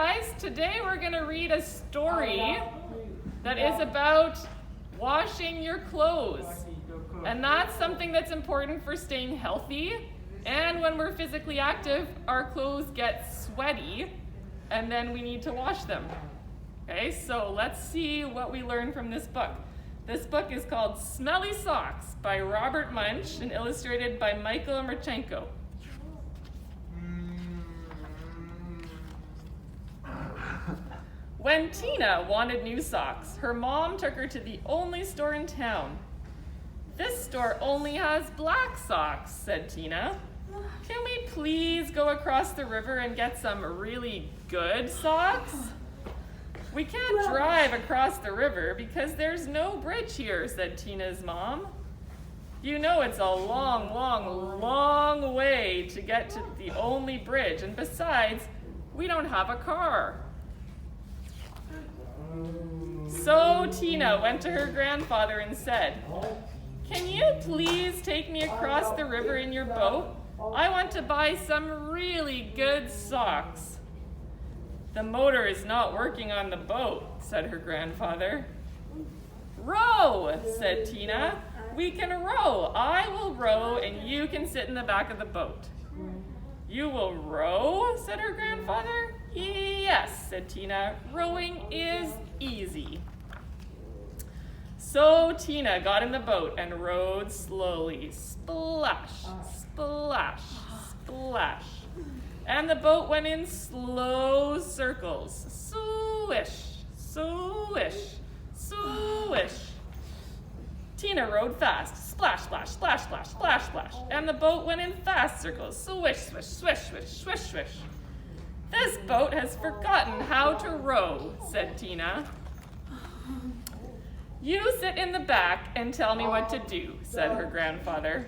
guys, today we're going to read a story that is about washing your clothes. And that's something that's important for staying healthy. And when we're physically active, our clothes get sweaty, and then we need to wash them. Okay, so let's see what we learn from this book. This book is called Smelly Socks by Robert Munsch and illustrated by Michael Martchenko. When Tina wanted new socks, her mom took her to the only store in town. "This store only has black socks," said Tina. "Can we please go across the river and get some really good socks?" "We can't drive across the river because there's no bridge here," said Tina's mom. "You know it's a long, long, long way to get to the only bridge, and besides, we don't have a car." So Tina went to her grandfather and said, "Can you please take me across the river in your boat? I want to buy some really good socks." "The motor is not working on the boat," said her grandfather. "Row," said Tina. "We can row. I will row and you can sit in the back of the boat." "You will row?" said her grandfather. "Yes," said Tina. "Rowing is easy." So Tina got in the boat and rowed slowly. Splash, splash, splash. And the boat went in slow circles. Swish, swish, swish. Tina rowed fast. Splash, splash, splash, splash, splash, splash. And the boat went in fast circles. Swish, swish, swish, swish, swish, swish. "This boat has forgotten how to row," said Tina. "You sit in the back and tell me what to do," said her grandfather.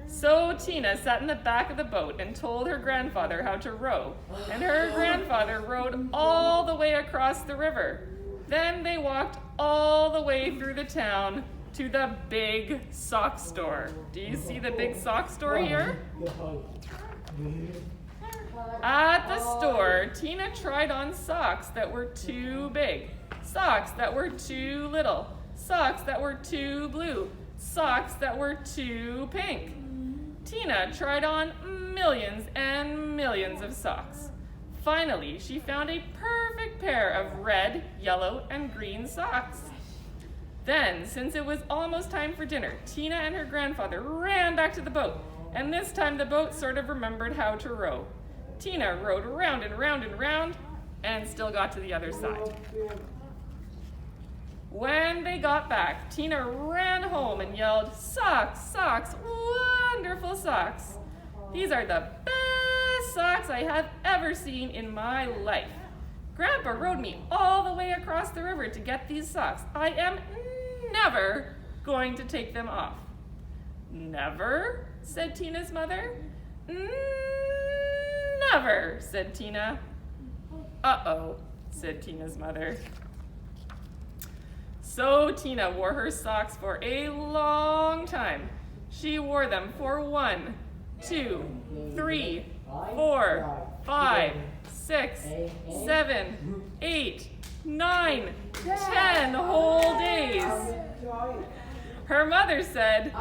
So Tina sat in the back of the boat and told her grandfather how to row, and her grandfather rowed all the way across the river. Then they walked all the way through the town to the big sock store. Do you see the big sock store here? At the store, Tina tried on socks that were too big, socks that were too little, socks that were too blue, socks that were too pink. Tina tried on millions and millions of socks. Finally, she found a perfect pair of red, yellow, and green socks. Then, since it was almost time for dinner, Tina and her grandfather ran back to the boat, and this time the boat sort of remembered how to row. Tina rowed round and round and round, and still got to the other side. When they got back, Tina ran home and yelled, "Socks, socks, wonderful socks! These are the best socks I have ever seen in my life. Grandpa rowed me all the way across the river to get these socks. I am never going to take them off." "Never?" said Tina's mother. "Never," said Tina. "Uh-oh," said Tina's mother. So Tina wore her socks for a long time. She wore them for 1, 2, 3, 4, 5, 6, 7, 8, 9, 10 whole days. Her mother said,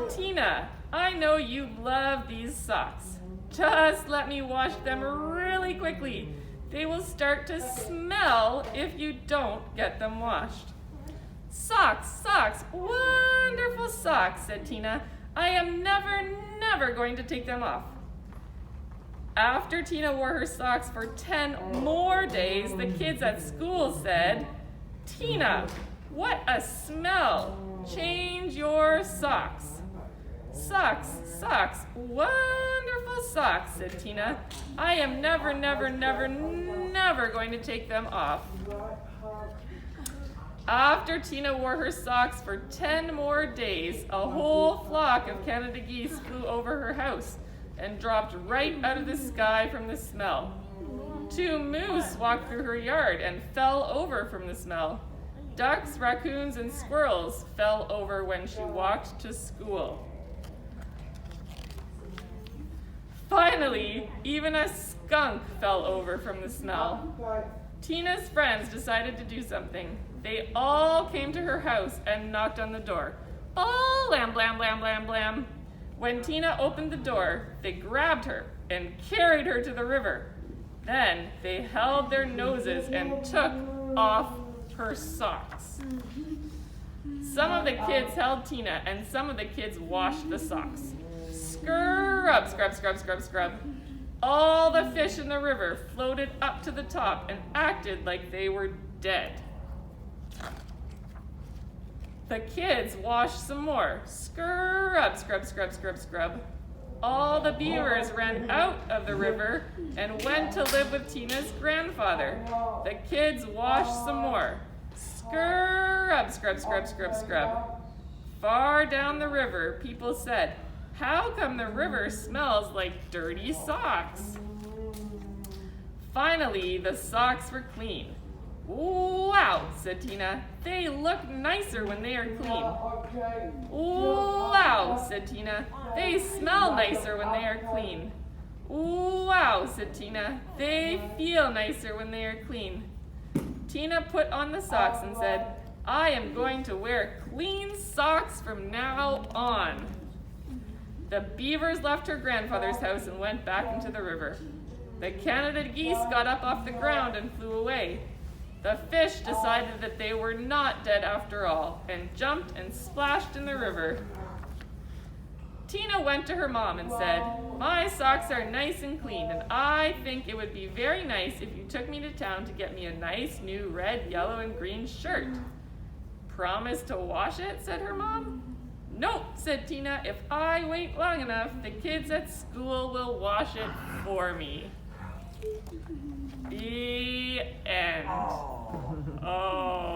"Tina, I know you love these socks. Just let me wash them really quickly. They will start to smell if you don't get them washed." "Socks, socks, wonderful socks," said Tina. "I am never going to take them off." After Tina wore her socks for 10 more days, the kids at school said, "Tina, what a smell! Change your socks." "Socks, socks, wonderful socks," said Tina. "I am never going to take them off." After Tina wore her socks for 10 more days, a whole flock of Canada geese flew over her house and dropped right out of the sky from the smell. 2 moose walked through her yard and fell over from the smell. Ducks, raccoons, and squirrels fell over when she walked to school. Finally, even a skunk fell over from the smell. Tina's friends decided to do something. They all came to her house and knocked on the door. Blam, blam, blam, blam, blam. When Tina opened the door, they grabbed her and carried her to the river. Then they held their noses and took off her socks. Some of the kids held Tina and some of the kids washed the socks. Scrub, scrub, scrub, scrub, scrub. All the fish in the river floated up to the top and acted like they were dead. The kids washed some more. Scrub, scrub, scrub, scrub, scrub. All the beavers ran out of the river and went to live with Tina's grandfather. The kids washed some more. Scrub, scrub, scrub, scrub, scrub. Far down the river, people said, "How come the river smells like dirty socks?" Finally, the socks were clean. "Wow," said Tina. "They look nicer when they are clean." "Wow," said Tina. "They smell nicer when they are clean." "Wow," said Tina. "They feel nicer when they are clean." Tina put on the socks and said, "I am going to wear clean socks from now on." The beavers left her grandfather's house and went back into the river. The Canada geese got up off the ground and flew away. The fish decided that they were not dead after all and jumped and splashed in the river. Tina went to her mom and said, "My socks are nice and clean, and I think it would be very nice if you took me to town to get me a nice new red, yellow, and green shirt." "Promise to wash it?" said her mom. "Nope," said Tina. "If I wait long enough, the kids at school will wash it for me." The end. Oh.